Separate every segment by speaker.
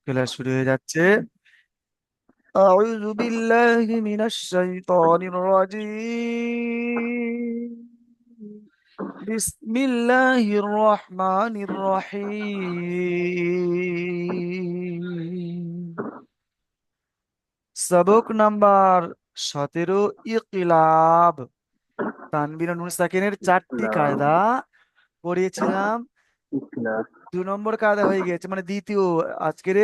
Speaker 1: Class শুরু হয়ে যাচ্ছে। أعوذ بالله من الشيطان الرجيم. بسم الله الرحمن الرحيم. সবক নাম্বার 17, ইকলাব। তানবির ও নুন সাকিনের 4টি
Speaker 2: ইকলাব।
Speaker 1: কায়দা পড়িয়েছিলাম।
Speaker 2: ইকলাব।
Speaker 1: 2 নম্বর কায়দা হয়ে গেছে, মানে দ্বিতীয়, আজকের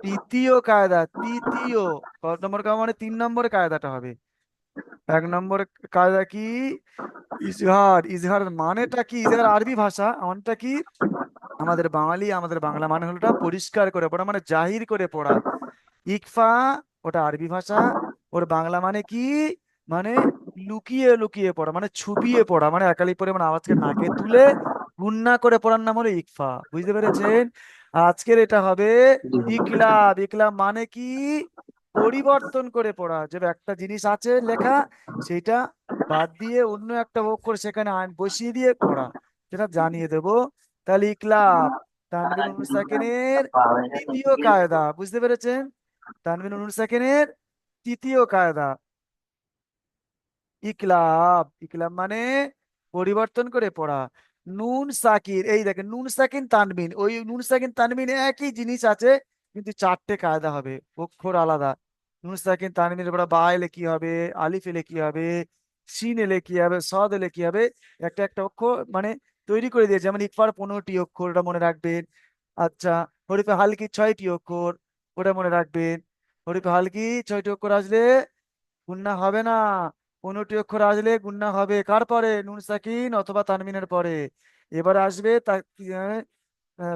Speaker 1: তৃতীয় কায়দা। তৃতীয় কত নম্বর কায়দা, মানে 3 নম্বর কায়দাটা হবে। 1 নম্বর কায়দা কি? ইজহার। ইজহার মানেটা কি? ইজহার আরবি ভাষা, মানেটা কি? আমাদের বাঙালি, আমাদের বাংলা মানে হলো ওটা পরিষ্কার করে পড়া, মানে জাহির করে পড়া। ইকফা ওটা আরবি ভাষা, ওর বাংলা মানে কি? মানে লুকিয়ে লুকিয়ে পড়া, মানে ছুপিয়ে পড়া, মানে একালি পরিমাণ আওয়াজকে নাকে তুলে গুন্না করে পড়ার নাম হলো ইকফা। বুঝতে পেরেছেন? আজকের এটা হবে
Speaker 2: জি।
Speaker 1: ইকলাব। ইকলাব মানে কি? পরিবর্তন করে পড়া, যে একটা জিনিস আছে লেখা, সেটা বাদ দিয়ে অন্য একটা অক্ষর সেখানে বসিয়ে দিয়ে পড়া, সেটা জানিয়ে দেবো। তাহলে ইকলাব, তানবির নুন সাকিনের তৃতীয় কায়দা। বুঝতে পেরেছেন? তানবিন নুন সাকিনের তৃতীয় কায়দা ইকলাব। ইকলাব মানে পরিবর্তন করে পড়া। নুন সাকির, এই দেখেন নুন সাকিন তানবিন, ওই নুন সাকিন তানবিন একই জিনিস আছে, কিন্তু 4টে কায়দা হবে, অক্ষর আলাদা। নুন সাকিন তানবিনের পড়া, বা এলে কি হবে, আলিফ এলে কি হবে, সিন এলে কি হবে, সদ এলে কি হবে, একটা একটা অক্ষর মানে তৈরি করে দিয়েছে। যেমন ইকফার 15টি অক্ষর, ওটা মনে রাখবেন। আচ্ছা, হরিফে হালকি 6টি অক্ষর, ওটা মনে রাখবেন। হরিফে হালকি 6টি অক্ষর আসলে গুন্না হবে না। 15টি অক্ষর আসলে গুন্না হবে কার পরে? নুন সাকিন অথবা তানমিনের পরে। এবার আসবে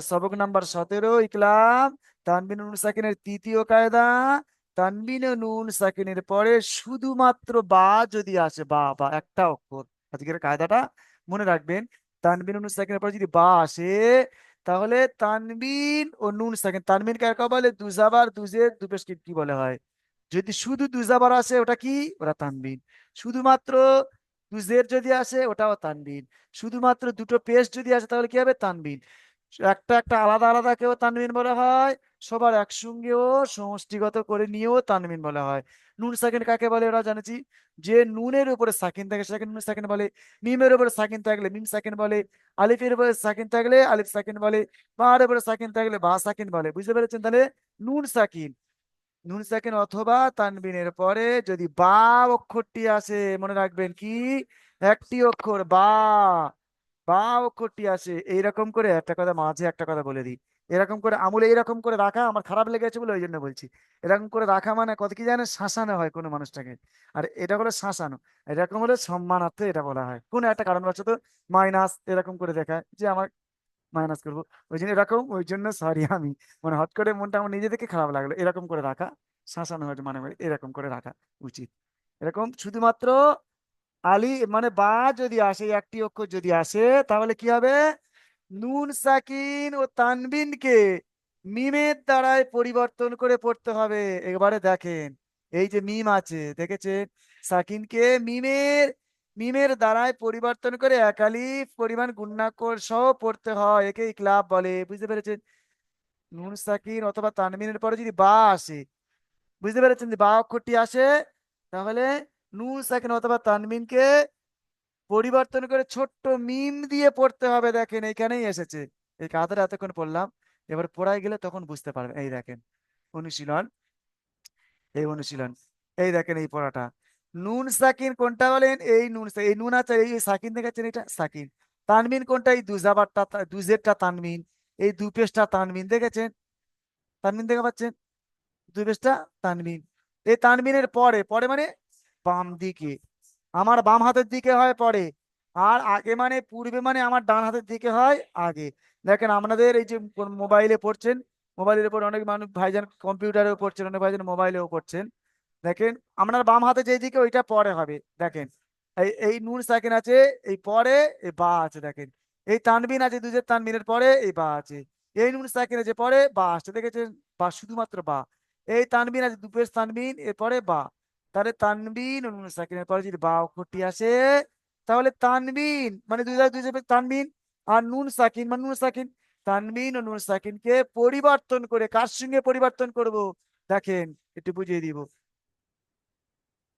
Speaker 1: সবক নাম্বার 17, ইকলাম। তানবিন নুন সাকিনের তৃতীয় কায়দা, তানবিন ও নুন সাকিনের পরে শুধুমাত্র বা যদি আসে, বা বা একটা অক্ষর, আজকের কায়দাটা মনে রাখবেন। তানবিন ও নুন সাকিনের পরে যদি বা আসে, তাহলে তানবিন ও নুন সাকিন, তানবিন কাকে বলে? দুজাবার, দুজের, দুপেশ কি বলে হয়। যদি শুধু দুজাবার আসে ওটা কি? ওটা তানবিন। শুধুমাত্র দুজের যদি আসে ওটাও তানবিন। শুধুমাত্র দুটো পেশ যদি আসে তাহলে কি হবে? তানবিন। একটা একটা আলাদা আলাদা কেউ তানবিন বলা হয়, সবার একসঙ্গেও সমষ্টিগত করে নিয়েও তানবিন বলা হয়। নুন সাকিন কাকে বলে ওরা জানেছি, যে নুনের উপরে সাকিন থাকে সেটাকে নুন সাকিন বলে। মিমের উপরে সাকিন থাকলে মিম সাকিন বলে। আলিফের উপরে সাকিন থাকলে আলিফ সাকিন বলে। বার উপরে সাকিন থাকলে বা সাকিন বলে। বুঝতে পেরেছেন? তাহলে নুন সাকিন, নুন সাকিন অথবা তানবিনের পরে যদি বা অক্ষরটি আসে, মনে রাখবেন কি? একটি অক্ষর বা, বা অক্ষরটি আসে, এইরকম করে একটা কথা, মাঝে একটা কথা বলে দিই। এরকম করে আমুলে এইরকম করে রাখা আমার খারাপ লেগেছে বলে ওই জন্য বলছি। এরকম করে রাখা মানে কত কি জানে? শাসানো হয় কোনো মানুষটাকে। আর এটা হলো শাসানো। এরকম হলে সম্মানার্থে এটা বলা হয়, কোন একটা কারণবশত মাইনাস এরকম করে দেখায় যে আমার মাইনাস করবো, ওই জন্য এরকম, ওই জন্য সরি আমি, মানে হট করে মনটা আমার নিজে থেকে খারাপ লাগলো, এরকম করে রাখা শাসানো হয়, মানে এরকম করে রাখা উচিত। এরকম শুধুমাত্র আলি মানে বা যদি আসে, একটি অক্ষর যদি আসে, তাহলে কি হবে? নুন সাকিন ও তানবিনকে মিমের দ্বারাই পরিবর্তন করে পড়তে হবে। এবারে দেখেন, এই যে মিম আছে দেখেছেন, সাকিনকে মিমের মিমের দ্বারাই পরিবর্তন করে একালিফ পরিমাণ গুণাক্ষর সহ পড়তে হয়, একে ইকলাব বলে। বুঝতে পেরেছেন? নুন সাকিন অথবা তানবিনের পরে যদি বা আসে, বুঝতে পেরেছেন, যে বা অক্ষরটি আসে, তাহলে নুন সাকিন অথবা তানবিনকে পরিবর্তন করে ছোট্ট মিম দিয়ে পড়তে হবে। দেখেন এইখানেই এসেছে, এই কাঁথাটা এতক্ষণ পড়লাম, এবার পড়ায় গেলে তখন বুঝতে পারবেন। এই দেখেন অনুশীলন, এই অনুশীলন, এই দেখেন এই পড়াটা। নুন সাকিন কোনটা বলেন? এই নুন এই নুন আছে, এই সাকিন দেখাচ্ছেন, এটা সাকিন। তানবিন কোনটা? এই দুজাবারটা, দুজেরটা তানবিন, এই দু পেশটা তানবিন দেখেছেন? তানবিন দেখা পাচ্ছেন? দুই পেশটা তানবিন। এই তানবিনের পরে, পরে মানে বাম দিকে, আমার বাম হাতের দিকে হয় পরে, আর আগে মানে পূর্বে, মানে আমার ডান হাতের দিকে হয় আগে। দেখেন আপনাদের এই যে মোবাইলে পড়ছেন, মোবাইলের উপর অনেক মানুষ ভাইজান কম্পিউটারেও পড়ছেন, অনেক ভাইজান মোবাইলেও পড়ছেন। দেখেন আপনার বাম হাতে যে দিকে ওইটা পরে হবে। দেখেন এই এই নুন সাকিন আছে, এই পরে এই বা আছে। দেখেন এই তানবিন আছে, দুজের তানবিনের পরে এই বা আছে। এই নুন সাকিন আছে পরে বা আসছে, দেখেছেন? বা শুধুমাত্র বা। এই তানবিন আছে, দুপেশ তানবিন, এরপরে বা। তাহলে তানবিন ও নুন সাকিনের পরে যদি বা অক্ষরটি আসে, তাহলে তানবিন মানে দুই দুই তানবিন, আর নুন সাকিন মানে নুন সাকিন। তানবিন ও নুন সাকিনকে পরিবর্তন করে কার সঙ্গে পরিবর্তন করব? দেখেন, একটু বুঝিয়ে দিব।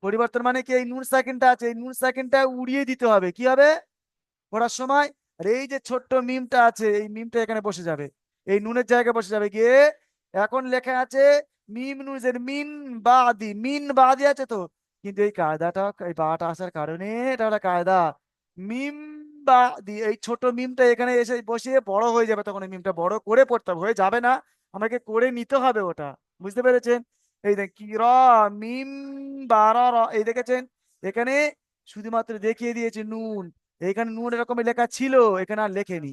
Speaker 1: পরিবর্তন মানে কি, এই নুন সাকিনটা আছে, এই নুন সাকিনটা উড়িয়ে দিতে হবে। কি হবে পড়ার সময়? আর এই যে ছোট্ট মিমটা আছে, এই মিমটা এখানে বসে যাবে, এই নুনের জায়গায় বসে যাবে গিয়ে। এখন লেখা আছে মিম নুনের মিন বাদি, মিন বাদি আছে তো, কিন্তু এই কায়দাটা, এই বাটা আসার কারণে এটা হলো কায়দা। মিম বাদি, এই ছোট মিমটা এখানে এসে বসিয়ে বড় হয়ে যাবে, তখন এই মিমটা বড় করে পড়তে হবে, হয়ে যাবে না, আমাকে করে নিতে হবে ওটা। বুঝতে পেরেছেন? এই দেখ কি র, মিম বারা র, এই দেখেছেন এখানে শুধুমাত্র দেখিয়ে দিয়েছে নুন, এখানে নুন এরকম লেখা ছিল, এখানে আর লেখেনি।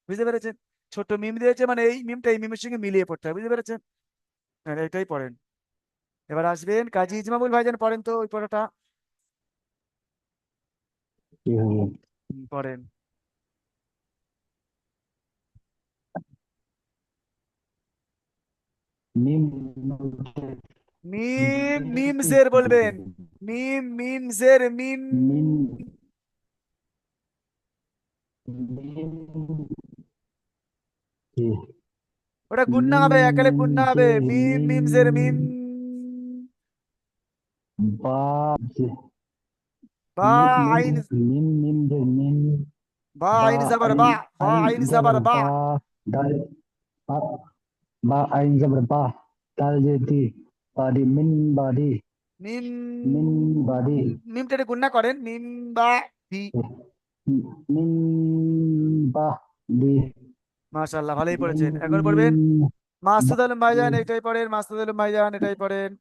Speaker 1: বুঝতে পেরেছেন? ছোট মিম দিয়েছে মানে এই মিমটা এই মিমের সঙ্গে মিলিয়ে পড়তে হবে। বুঝতে পেরেছেন? হ্যাঁ, এটাই পড়েন। এবার আসবেন কাজী ইজমামুল ভাইজান, পড়েন তো ওই পড়াটা।
Speaker 2: কি হলো?
Speaker 1: পড়েন।
Speaker 2: মিম
Speaker 1: মিম মিম জের বলবেন, মিম মিম জের মিম।
Speaker 2: মিম মিম কি?
Speaker 1: ওটা গুন্না হবে, একালে
Speaker 2: মিম
Speaker 1: গুন্না হবে,
Speaker 2: যে
Speaker 1: মিম
Speaker 2: মিম
Speaker 1: মিম জের মিম।
Speaker 2: বা যে
Speaker 1: বা
Speaker 2: মিম মিম
Speaker 1: আইন,
Speaker 2: মিম মিম যে মিম
Speaker 1: বা
Speaker 2: বা
Speaker 1: আইন জাবার
Speaker 2: আইন
Speaker 1: বা, বা
Speaker 2: আইন
Speaker 1: আইন
Speaker 2: জবর
Speaker 1: জাবার বা।
Speaker 2: বা দাল বা বা আইন জবর বা দাল যে দি বাদি মিন বাদি
Speaker 1: মিম
Speaker 2: মিন বাদি
Speaker 1: মিমটা একটু গুন্না করেন, মিম বা দি।
Speaker 2: মিন বা দি
Speaker 1: মাশাআল্লাহ, ভালোই
Speaker 2: মিন
Speaker 1: পড়েছেন। এখন পড়বেন মাসুদ আলম ভাইজান, এটাই পড়েন, মাসুদ আলম ভাইজান এটাই পড়েন।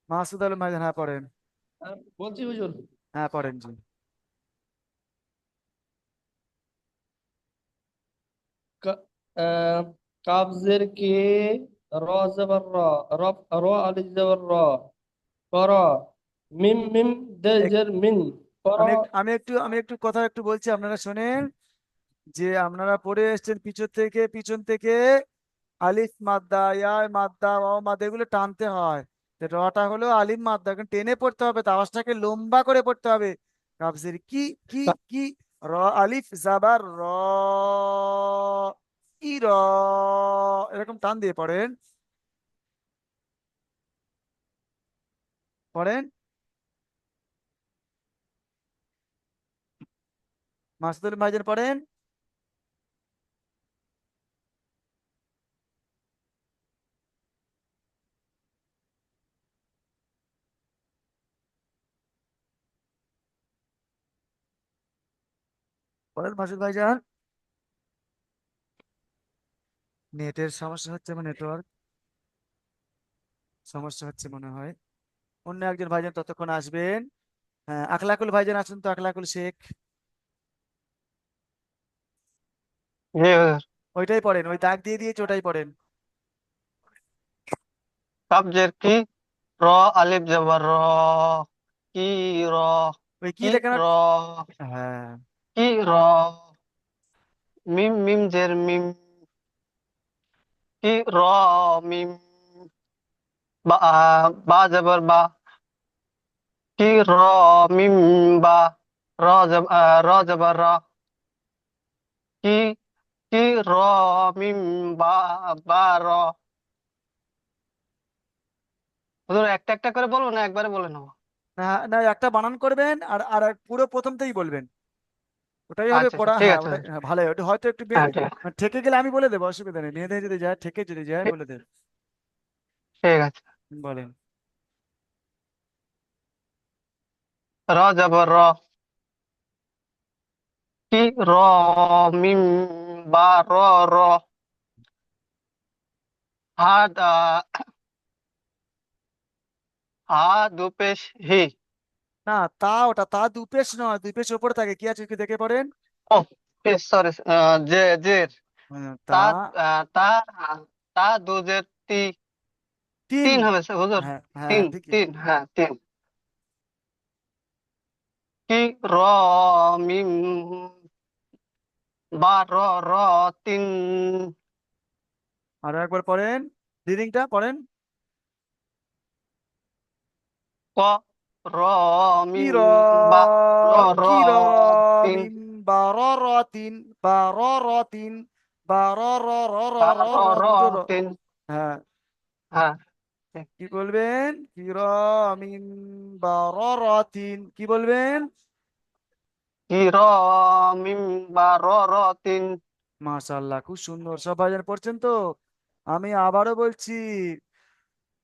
Speaker 1: মাসুদ আলম ভাইজান, হ্যাঁ পড়েন।
Speaker 3: বলছি হুজুর।
Speaker 1: হ্যাঁ পড়েন জি।
Speaker 3: ক- আহ, কাবজের কে, র জবর র, রব র আলিফ জবর র, কর, মিম মিম
Speaker 1: এক-
Speaker 3: দেজের মিন, কর।
Speaker 1: আমি একটু কথা একটু বলছি, আপনারা শোনেন। যে আপনারা পড়ে এসেছেন পিছন থেকে আলিফ মাদ্দা, ইয়া মাদ্দা, ও মাদ্দা, এগুলো টানতে হয়। তো রটা হলো আলিফ মাদ্দা, এখন টেনে পড়তে হবে, তো আওয়াজটাকে লম্বা করে পড়তে হবে। কাবজের কি, কি, কি, র, আলিফ জাবার র, কি র, এরকম টান দিয়ে পড়েন। পড়েন মাসুদুল ভাইজান, পড়েন। পড়েন মাসুদ ভাইজান। নেটের সমস্যা হচ্ছে, মানে নেটওয়ার্ক সমস্যা হচ্ছে মনে হয়। অন্য একজন ভাইজান ততক্ষণ আসবেন। হ্যাঁ, আখলাকুল ভাইজান আসুন তো, আখলাকুল শেখ।
Speaker 4: জি হুজুর।
Speaker 1: ওইটাই পড়েন, ওই দাগ দিয়ে দিয়েছে, ওটাই পড়েন।
Speaker 4: কাবজের কি, র আলিফ জবর র, কি র,
Speaker 1: ওই কি
Speaker 4: কি
Speaker 1: লেখাটা।
Speaker 4: র,
Speaker 1: হ্যাঁ,
Speaker 4: কি র, মিম মিম জের মিম, কি র, মিম, বা বা জবর বা, কি র, মিম বা, র জবর র, কি, কি র, মিম বা, বা র। হুজুর একটা একটা করে বলবো না একবারে বলে নেবো?
Speaker 1: না না, একটা বানান করবেন, আর আর পুরো প্রথম থেকেই বলবেন, ওটাই হবে
Speaker 4: আচ্ছা আচ্ছা
Speaker 1: পড়া।
Speaker 4: ঠিক
Speaker 1: হ্যাঁ
Speaker 4: আছে
Speaker 1: ওটাই,
Speaker 4: হুজুর।
Speaker 1: হ্যাঁ ভালো, ওটা হয়তো একটু
Speaker 4: হ্যাঁ ঠিক আছে।
Speaker 1: মানে ঠেকে গেলে আমি বলে দেবো, অসুবিধা নেই, মেয়েদের যদি যায়, ঠেকে যদি যায় বলে দেব।
Speaker 4: ঠিক আছে।
Speaker 1: বলেন।
Speaker 4: র জবর র, কি র, মিম বা র, র, হা হা দু পেশ হি।
Speaker 1: না, তা ওটা তা দুপেশ নয়, দুই পেশ ওপরে থাকে, কি আছে একটু দেখে পড়েন।
Speaker 4: ও সরি, জে জের,
Speaker 1: তা
Speaker 4: তা তা তা দু জের তি,
Speaker 1: তিন।
Speaker 4: তিন হবে হুজুর।
Speaker 1: হ্যাঁ হ্যাঁ
Speaker 4: তিন
Speaker 1: ঠিকই।
Speaker 4: তিন, হ্যাঁ তিন। কি র, মিম বা র, র, তিন।
Speaker 1: আরো একবার পড়েন, রিডিংটা পড়েন।
Speaker 4: ক র মিম
Speaker 1: কির
Speaker 4: বা র র
Speaker 1: কির
Speaker 4: তিন
Speaker 1: মিম বাররাতিন বাররাতিন বারর র র
Speaker 4: রা
Speaker 1: র
Speaker 4: র
Speaker 1: র
Speaker 4: র
Speaker 1: দুটো র।
Speaker 4: তিন।
Speaker 1: হ্যাঁ,
Speaker 4: হ্যাঁ,
Speaker 1: কি বলবেন? কির মিম বাররাতিন, কি বলবেন?
Speaker 4: কি র মিম বা র র তিন।
Speaker 1: মাশাআল্লাহ, খুব সুন্দর, সব ভাইজান পড়ছেন তো? আমি আবারও বলছি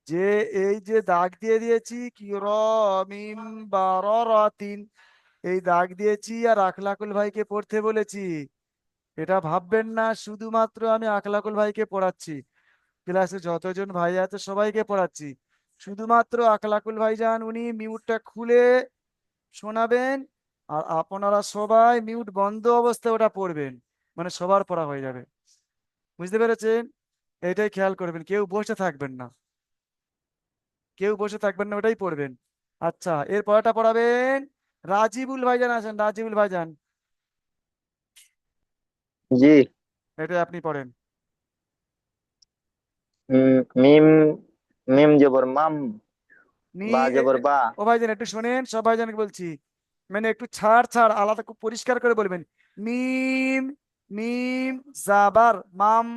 Speaker 1: যে এই যে দাগ দিয়ে দিয়েছি কিরমিম বারারাতিন, এই দাগ দিয়েছি আর আখলাকুল ভাইকে পড়তে বলেছি। এটা ভাববেন না শুধুমাত্র আমি আখলাকুল ভাইকে পড়াচ্ছি, ক্লাসে যতজন ভাই আছে সবাইকে পড়াচ্ছি। শুধুমাত্র আখলাকুল ভাইজান উনি মিউটটা খুলে শোনাবেন, আর আপনারা সবাই মিউট বন্ধ অবস্থায় ওটা পড়বেন, মানে সবার পড়া হয়ে যাবে। বুঝতে পেরেছেন? এইটাই খেয়াল করবেন, কেউ বসে থাকবেন না, কেউ বসে থাকবেন না, ওটাই পড়বেন। আচ্ছা, এর পরেরটা পড়াবেন রাজিবুল ভাইজান, আছেন রাজিবুল ভাইজান,
Speaker 5: জি।
Speaker 1: এটা আপনি পড়েন।
Speaker 5: মিম মিম জবর মাম,
Speaker 1: নি
Speaker 5: বা
Speaker 1: এ-
Speaker 5: জবর
Speaker 1: এ-
Speaker 5: বা।
Speaker 1: ও ভাইজান একটু শোনেন, সব ভাইজানকে বলছি, মানে একটু ছাড় ছাড় আলাদা খুব পরিষ্কার করে বলবেন। মিম মিম জাবার মাম,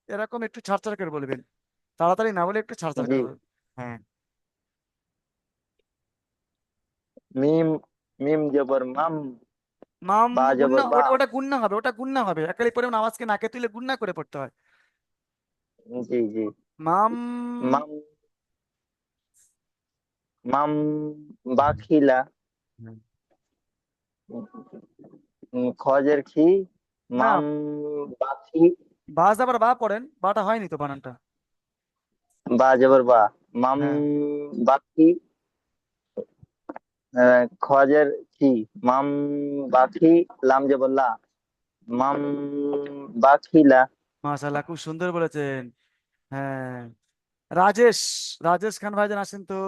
Speaker 1: এরকম একটু ছাড় ছাড় করে বলবেন, তাড়াতাড়ি না বলে একটু ছাড় ছাড়
Speaker 5: জি।
Speaker 1: করে বলবেন। হ্যাঁ,
Speaker 5: মিম মিম জবর মাম,
Speaker 1: মাম
Speaker 5: বা
Speaker 1: গুন্না,
Speaker 5: জবর বা।
Speaker 1: ওটা ওটা গুন্না হবে, ওটা গুন্না হবে, একালি পরে আওয়াজকে নাকে তুলে গুন্না করে পড়তে হয়।
Speaker 5: জি জি।
Speaker 1: মাম
Speaker 5: মাম মাম বাখিলা, খজের খি,
Speaker 1: না,
Speaker 5: মাম বাখি,
Speaker 1: বাস আবার বা পড়েন, বাটা হয়নি তো বানানটা।
Speaker 5: বা জবর বা। মাম
Speaker 1: হ্যাঁ,
Speaker 5: বাখি, খজের খি, মাম বাখি, লাম জবর লা, মাম বাখিলা।
Speaker 1: মাশাআল্লাহ, খুব সুন্দর বলেছেন। হ্যাঁ, রাজেশ, রাজেশ খান ভাইজান আসেন তো,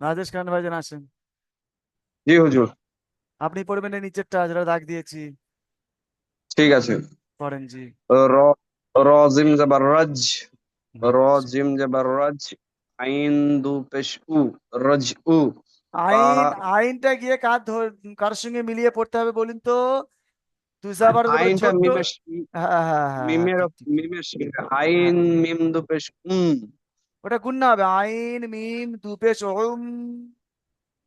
Speaker 1: রাজেশ খান ভাইজান আসেন।
Speaker 6: জি হুজুর।
Speaker 1: আপনি পড়বেন এই নিচেরটা যেটা দাগ দিয়েছি,
Speaker 6: ঠিক আছে।
Speaker 1: পড়েন জি।
Speaker 6: র র জিম জবর রজ, র জিম জবর রজ, আইন দু পেশ উ, রজ উ। বা
Speaker 1: আইন, আইনটা গিয়ে কার সঙ্গে মিলিয়ে পড়তে হবে বলুন তো? তুষাবার বড়
Speaker 6: আইনটা
Speaker 1: ছোট্ট।
Speaker 6: মিমের
Speaker 1: হ্যাঁ হ্যাঁ হ্যাঁ হ্যাঁ হ্যাঁ,
Speaker 6: মিমের
Speaker 1: ঠিক ঠিক ঠিক।
Speaker 6: মিমের সঙ্গে
Speaker 1: হ্যাঁ,
Speaker 6: আইন মিম দু পেশ
Speaker 1: ওটা গুণনা হবে, আইন মিম দুপেশ উম,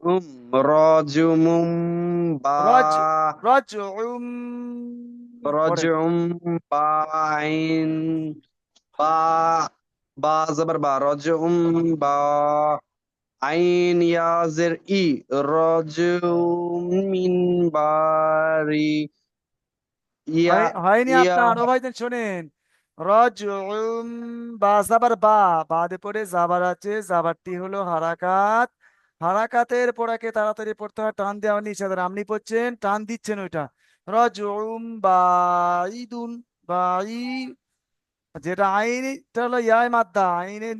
Speaker 6: উম রজুমুম বা,
Speaker 1: রজ রজ পড়েন।
Speaker 6: রজুম বা, আইন বা, বা জবর বা, রজুম বা, আইন ইয়াজের ই, রজমিন বারি, ইয়া
Speaker 1: হয়নি
Speaker 6: ইয়া।
Speaker 1: আপনার, ও ভাইজান শোনেন, রজ বা জাবার বা, বাদে পড়ে জাবার আছে, জাবারটি হলো হারাকাত, হারাকাতের পড়াকে তাড়াতাড়ি পড়তে হয়, টান দেওয়া নিষেধ, আর আপনি পড়ছেন টান দিচ্ছেন ওইটা। রজ বা ইদুন বা ই, যেটা আইনটা হলো ইয়ায় মাদ্দা, আইনের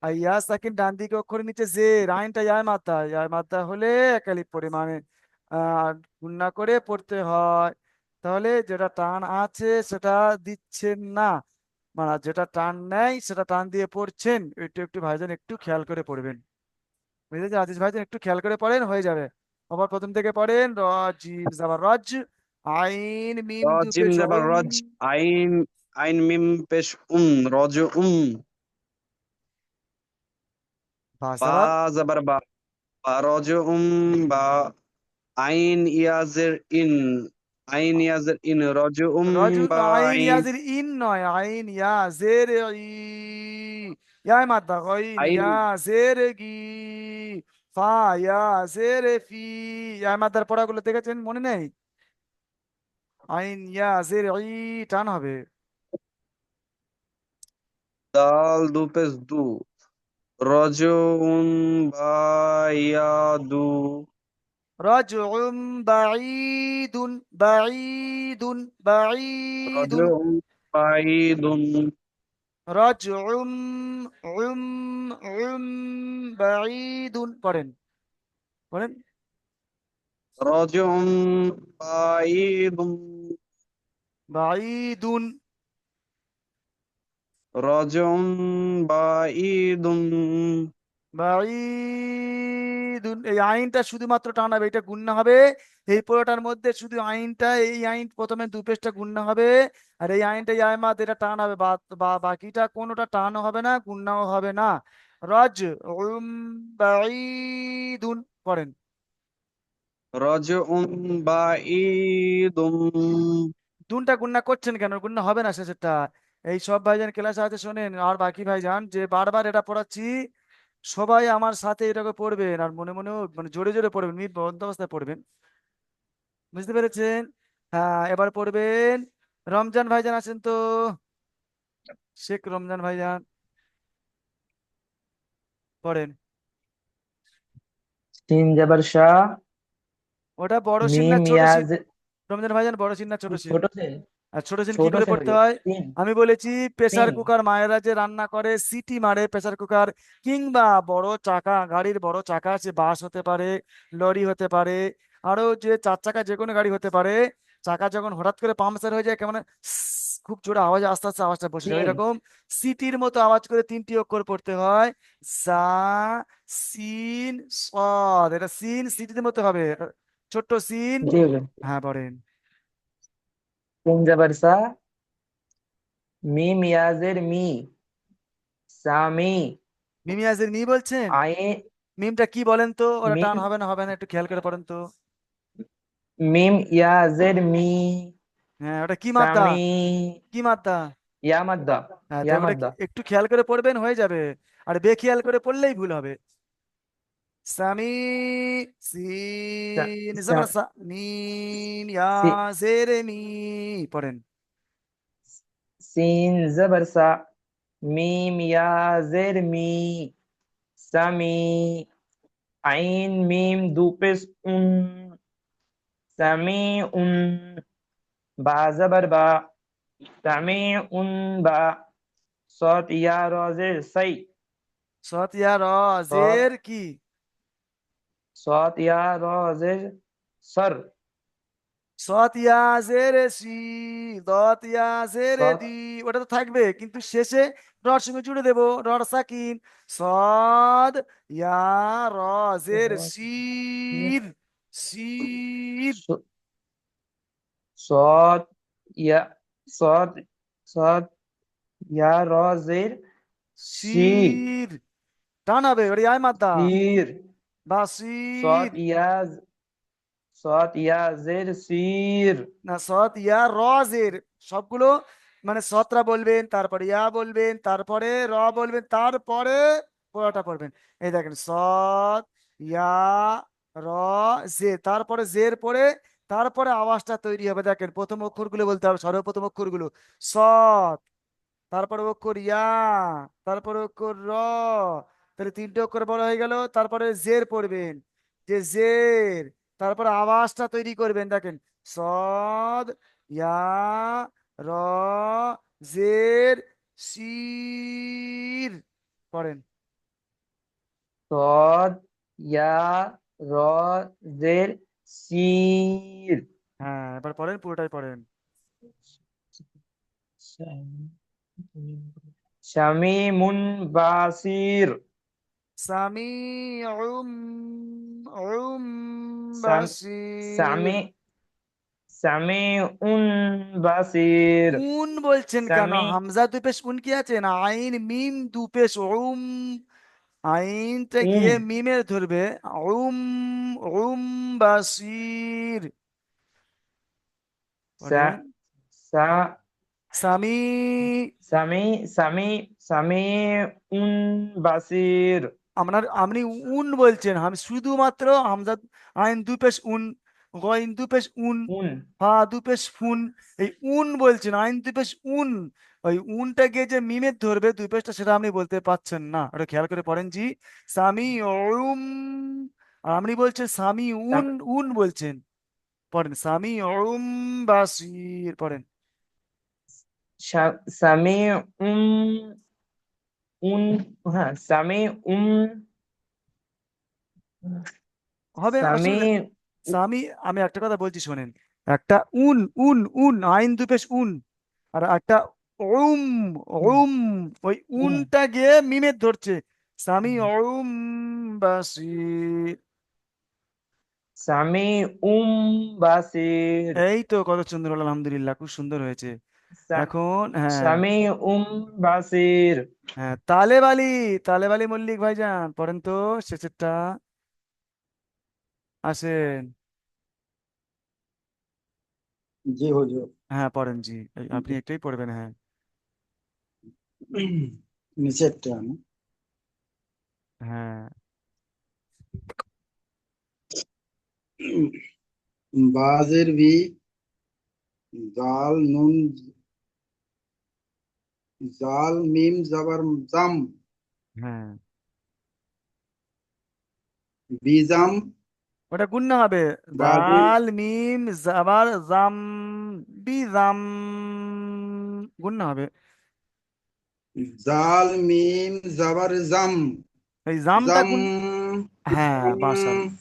Speaker 1: ইয়া সাকিন ডান দিকে অক্ষরের নিচে জের, আইনটা ইয়ায় মাদ্দা, ইয়ায় মাদ্দা হলে একালিপ পরিমাণে গুণনা করে পড়তে হয়। তাহলে যেটা টান আছে সেটা দিচ্ছেন না, মানে যেটা টান নেই সেটা টান দিয়ে পড়ছেন, একটু একটু ভাইজান একটু খেয়াল করে পড়বেন। বুঝলেন আজিজ ভাইজান, একটু খেয়াল করে পড়েন, হয়ে যাবে। আবার প্রথম থেকে পড়েন, জিম জাবার রজ, আইন মিম দুপে
Speaker 6: রজিম জবর রজ, আইন আইন মিম পেশ রজ বা
Speaker 1: আবার
Speaker 6: জবর বা, বা রজ বা, আইন ইয়াজের ইন, আইন ইয়াজের ইন, রজ
Speaker 1: রজু,
Speaker 6: বা,
Speaker 1: আইন
Speaker 6: আইন
Speaker 1: ইয়াজির ইন নয়, আইন ইয়া জের ই, ইয়ায় মাদ্দা, আইন
Speaker 6: আইন।
Speaker 1: ইয়া জের গি, ফা ইয়া জের ফি, ইয়ায় মাদ্দার পড়াগুলো দেখেছেন মনে নেই? আইন ইয়া জের ই, টান হবে।
Speaker 6: দাল দু পেশ দু, রজউন বা, ইয়া দু,
Speaker 1: রাজউম বাঈদুন বাঈদুন বাঈদুন,
Speaker 6: রজউন বাইদুন,
Speaker 1: রাজউম উম উম বাঈদুন, পড়েন পড়েন।
Speaker 6: রজউন বাইদুন,
Speaker 1: বাঈদুন,
Speaker 6: রাজিউন বাঈদুন
Speaker 1: বাঈদুন, এই আইনটা শুধুমাত্র টানাবে, এটা গুণনা হবে। এই পুরোটার মধ্যে শুধু আইনটা, এই আইন প্রথমে দু পেশটা গুণনা হবে, আর এই আইনটা ইয়ামাত এটা টান হবে, বাকিটা কোনোটা টান হবে না, গুণনাও হবে না। রজ উম বাঈদুন পড়েন।
Speaker 6: রাজিউন বাঈদুন
Speaker 1: দুনটা গুণনা করছেন কেন? গুণনা হবে না শেষেরটা। এই সব ভাইজান ক্লাসে আছে শোনেন, আর বাকি ভাইজান যে বারবার এটা পড়াচ্ছি, সবাই আমার সাথে এটাকে পড়বেন, আর মনে মনেও মানে জোরে জোরে পড়বেন, মিট বন্ধ অবস্থায় পড়বেন। বুঝতে পেরেছেন? হ্যাঁ, এবার পড়বেন। রমজান ভাইজান আছেন তো? শেখ রমজান ভাইজান পড়েন।
Speaker 7: সিন জবর শাহ,
Speaker 1: ওটা বড় সিন না
Speaker 7: মিম
Speaker 1: ছোট সিন?
Speaker 7: ইয়াজ,
Speaker 1: রমজান ভাইজান বড় সিন না ছোট সিন?
Speaker 7: ছোট সিন,
Speaker 1: আর ছোট সিন কি
Speaker 7: ছোট
Speaker 1: করে
Speaker 7: সিন
Speaker 1: পড়তে
Speaker 7: হলো
Speaker 1: হয়?
Speaker 7: সিন।
Speaker 1: আমি বলেছি প্রেসার
Speaker 7: সিন
Speaker 1: কুকার মায়েরা যে রান্না করে, সিটি মারে প্রেসার কুকার, কিংবা বড় চাকা গাড়ির বড় চাকা আছে, বাস হতে পারে, লরি হতে পারে, আরো যে চার চাকা যে কোনো গাড়ি হতে পারে, চাকা যখন হঠাৎ করে পাংচার হয়ে যায় কেমন খুব জোরে আওয়াজ, আস্তে আস্তে আওয়াজটা বসে যায়,
Speaker 7: সিন
Speaker 1: এরকম সিটির মতো আওয়াজ করে তিনটি অক্ষর পড়তে হয়। সা, সিন, সদ। এটা সিন সিটির মতো হবে, ছোট্ট সিন।
Speaker 7: জি হুজুর।
Speaker 1: হ্যাঁ পড়েন।
Speaker 7: সিন জবর সা, মিম ইয়াজের মি, সামি,
Speaker 1: মিমিয়াজের মি বলছেন?
Speaker 7: আইন
Speaker 1: মিমটা কি বলেন তো? ওরা টান
Speaker 7: মিম,
Speaker 1: হবে না হবে না, একটু খেয়াল করে পড়েন তো।
Speaker 7: মিম ইয়াজের মি,
Speaker 1: হ্যাঁ, ওটা কি মাদ্দা?
Speaker 7: সামি,
Speaker 1: কি মাদ্দা?
Speaker 7: ইয়া মাদ্দা,
Speaker 1: হ্যাঁ, তো
Speaker 7: ইয়া
Speaker 1: ওটা
Speaker 7: মাদ্দা।
Speaker 1: একটু খেয়াল করে পড়বেন, হয়ে যাবে। আর বেখেয়াল করে পড়লেই ভুল হবে। সামি,
Speaker 7: সা-
Speaker 1: সিন জবর
Speaker 7: সা-
Speaker 1: সা, মিম ইয়া
Speaker 7: সি-
Speaker 1: জেরে মি পড়েন।
Speaker 7: সিন জবর সা, মিম ইয়াজের মি, সামি, আইন মিম দুপেশ উন, সামি উন, বা জবর বা, সামি উন বা, সৎ ইয়া রজের সাই,
Speaker 1: সত ইয়া র
Speaker 7: সৎ
Speaker 1: জের কি?
Speaker 7: সৎ ইয়া রজের সর,
Speaker 1: সত ইয়া জেরে সি, দত ইয়া জেরে
Speaker 7: সৎ
Speaker 1: দি। ওটা তো থাকবে, কিন্তু শেষে রর সঙ্গে জুড়ে দেবো, রর সাকিন। সদ ইয়া র জের শির, শির
Speaker 7: সৎ ইয়া, সৎ সৎ ইয়া রজের সি,
Speaker 1: শির টান হবে, ওটা আয় মাদ্দা।
Speaker 7: সির, সৎ
Speaker 1: বাসির
Speaker 7: ইয়া, সৎ ইয়া জের সির,
Speaker 1: না, সৎ ইয়া র জের। সবগুলো মানে সতরা বলবেন, তারপরে ইয়া বলবেন, তারপরে র বলবেন, তারপরে পুরোটা পড়বেন। এই দেখেন, সৎ ইয়া র জের, তারপরে জের পরে তারপরে আওয়াজটা তৈরি হবে। দেখেন প্রথম অক্ষরগুলো বলতে হবে, সর্বপ্রথম অক্ষরগুলো সৎ, তারপরে অক্ষর ইয়া, তারপরে অক্ষর র, তাহলে তিনটে অক্ষর বড় হয়ে গেল। তারপরে জের পড়বেন, যে জের, তারপরে আওয়াজটা তৈরি করবেন। দেখেন, সদ ইয়া র জের শির পড়েন।
Speaker 7: সৎ ইয়া র জের সির,
Speaker 1: হ্যাঁ, এবার পড়েন, পুরোটাই পড়েন।
Speaker 7: শামিমুন বাসির,
Speaker 1: সামি উম উম
Speaker 7: সাম
Speaker 1: বাসির।
Speaker 7: সামি সামিউন বাসির,
Speaker 1: উন বলছেন কেন?
Speaker 7: সামি
Speaker 1: হামজা দুই পেশ উন কি আছে না? আইন মিম দু পেশ উম, আইনটা
Speaker 7: উম,
Speaker 1: গিয়ে মিমের ধরবে। উম, উম বাসির
Speaker 7: সা
Speaker 1: পড়েন।
Speaker 7: সা
Speaker 1: সামি,
Speaker 7: সামি সামি সামিউন বাসির,
Speaker 1: আপনি উন বলছেন, আমি শুধুমাত্র হামজা আইন দু পেশ উন, গইন দু পেশ উন,
Speaker 7: উন,
Speaker 1: ফা দু পেশ ফুন, এই উন বলছেন, আইন দু পেশ উন। ওই উনটা গিয়ে যে মিমের ধরবে দুই পেশটা, সেটা আপনি বলতে পাচ্ছেন না, ওটা খেয়াল করে পড়েন জি। সামি উম, আর আপনি বলছেন সামি উন,
Speaker 7: সাম-
Speaker 1: উন বলছেন। পড়েন সামি উম বাসির পড়েন।
Speaker 7: সামিউন উন, হ্যাঁ সামিউন,
Speaker 1: হবে,
Speaker 7: সামি
Speaker 1: অসুবিধা। সামি, আমি একটা কথা বলছি শোনেন, একটা উন, উন উন আইন দুই পেশ উন, আর একটা উম উম ওই উনটা গিয়ে মিমের ধরছে, সামি বাসির।
Speaker 7: সামিউম বাসির।
Speaker 1: এই তো কত সুন্দর হলো, আলহামদুলিল্লাহ, খুব সুন্দর হয়েছে। এখন হ্যাঁ,
Speaker 7: সামিউম বাসির।
Speaker 1: হ্যাঁ, তালেব আলী মল্লিক ভাইজান পড়েন তো শেষেরটা, আসেন।
Speaker 2: জি হুজুর।
Speaker 1: হ্যাঁ পড়েন জি, আপনি একটাই পড়বেন, হ্যাঁ।
Speaker 2: নিচেরটা না?
Speaker 1: হ্যাঁ,
Speaker 2: বাজের বি, জাল নুন, জাল মিম জাবার জাম,
Speaker 1: হ্যাঁ,
Speaker 2: বিজাম,
Speaker 1: ওটা গুণনা হবে,
Speaker 2: বাজে,
Speaker 1: জাল মিম জাবার জাম, বিজাম, গুণনা হবে।
Speaker 2: জাল মিম জাবার জাম,
Speaker 1: এই জামটা
Speaker 2: জাম,
Speaker 1: গুণ, হ্যাঁ
Speaker 2: উম,
Speaker 1: মাশাআল্লাহ।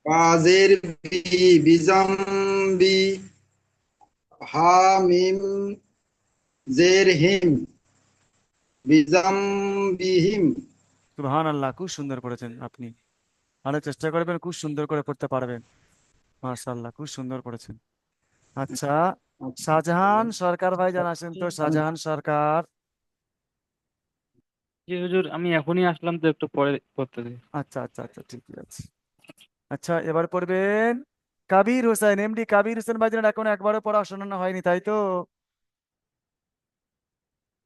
Speaker 2: বাজের বি, বিজাম বি, হা মিম জের হিম, বিজাম বিহিম।
Speaker 1: সুবহানাল্লাহ, খুব সুন্দর পড়েছেন আপনি, আরো চেষ্টা করবেন, খুব সুন্দর করে পড়তে পারবেন। মাশাআল্লাহ, খুব সুন্দর পড়েছেন। আচ্ছা, শাহজাহান সরকার ভাইজান আসেন তো, শাহজাহান সরকার।
Speaker 8: জি হুজুর, আমি এখনই আসলাম তো, একটু পরে করতে দিই।
Speaker 1: আচ্ছা আচ্ছা আচ্ছা, ঠিক আছে। আচ্ছা, এবার পড়বেন কাবির হোসেন, এমডি কাবির হোসেন ভাইজান, এখন একবারও পড়াশোনা হয়নি তাই তো?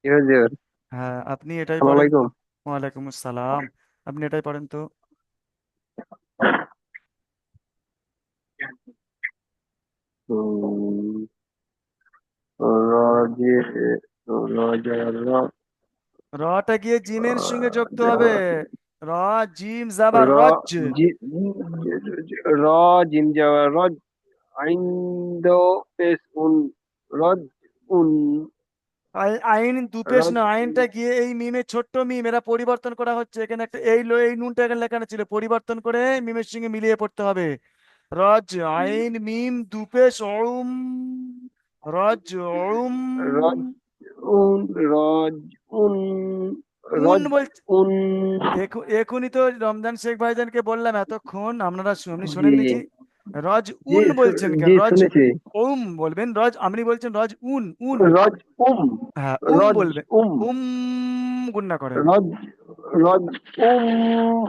Speaker 6: জি হুজুর।
Speaker 1: হ্যাঁ, আপনি এটাই
Speaker 6: আসসালামু
Speaker 1: পড়েন তো।
Speaker 6: আলাইকুম।
Speaker 1: ওয়ালাইকুম আসসালাম। আপনি এটাই পড়েন তো।
Speaker 6: উম, র যে র যে র
Speaker 1: রটা গিয়ে জিমের সঙ্গে যুক্ত হবে, র, জিম জাবার
Speaker 6: র
Speaker 1: রজ।
Speaker 6: জি র জিম যাওয়া রজ আইন দো পেশ উন রজ উন
Speaker 1: আইন দুপেশ
Speaker 6: রজ
Speaker 1: না, আইনটা গিয়ে এই মিমে ছোট্ট মিম, এরা পরিবর্তন করা হচ্ছে, এখানে একটা এই নুনটা এখানে লেখানো ছিল, পরিবর্তন করে মিমের সঙ্গে মিলিয়ে পড়তে হবে। রজ আইন মিম দুপেশ ওম, রজ ওম।
Speaker 6: রজ উন রজ উন
Speaker 1: উন
Speaker 6: রজ
Speaker 1: বল,
Speaker 6: উন
Speaker 1: এখনই তো রমজান শেখ ভাইজানকে বললাম এতক্ষণ, আপনি
Speaker 6: জি
Speaker 1: শোনেননি জি? রজ
Speaker 6: জি
Speaker 1: উন বলছেন কেন,
Speaker 6: জি
Speaker 1: রজ
Speaker 6: শুনেছি।
Speaker 1: ওম বলবেন, রজ আপনি বলছেন রজ উন উন।
Speaker 6: রজ
Speaker 1: হ্যাঁ,
Speaker 6: রজ
Speaker 1: বলবেন, উম, গুণনা করেন।
Speaker 6: রজ রজ
Speaker 1: হ্যাঁ,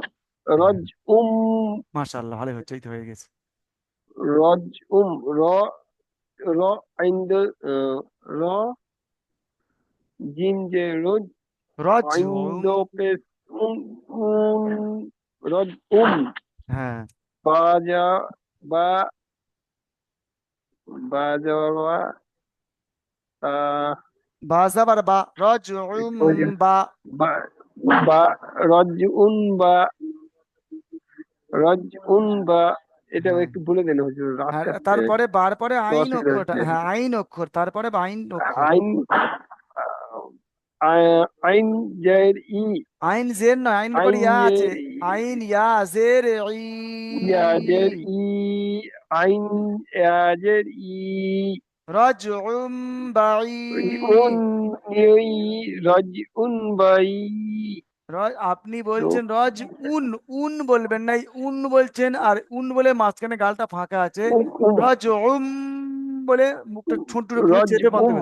Speaker 6: রজ উম
Speaker 1: মাশাআল্লাহ, ভালো হচ্ছে, এই তো হয়ে গেছে।
Speaker 6: রজ র র আইন্দ র জিম যে রোজ
Speaker 1: রজ
Speaker 6: আইন্দ
Speaker 1: উম,
Speaker 6: পেস উন উন রজ
Speaker 1: হ্যাঁ,
Speaker 6: বাজা বা বাজা আহ
Speaker 1: বাজাবার বা, রজ উম,
Speaker 6: ওই যে
Speaker 1: বা।
Speaker 6: বা বা রজ বা রজ বা এটা
Speaker 1: হ্যাঁ,
Speaker 6: একটু বলে দেন হুজুর,
Speaker 1: আর
Speaker 6: আস্তে আস্তে
Speaker 1: তারপরে বার পরে
Speaker 6: একটু
Speaker 1: আইন
Speaker 6: অসুবিধা
Speaker 1: অক্ষরটা,
Speaker 6: হচ্ছে।
Speaker 1: হ্যাঁ আইন অক্ষর, তারপরে বা আইন অক্ষর।
Speaker 6: আইন আইন জের ই
Speaker 1: আইন জের নয়, আইনের পরে
Speaker 6: আইন
Speaker 1: ইয়া আছে,
Speaker 6: জের
Speaker 1: আইন ইয়া জের ই।
Speaker 6: ইয়া জের ই আইন ইয়া জের ই
Speaker 1: রজ বাই।
Speaker 6: উন ই রজ বাই
Speaker 1: আপনি বলছেন রজ উন, বলবেন না, এই উন বলছেন, আর উন বলে মাঝখানে গালটা ফাঁকা আছে, রজ বলে মুখটা ঠোঁটুর পুরো
Speaker 6: রজ
Speaker 1: চেপে বলতে হবে,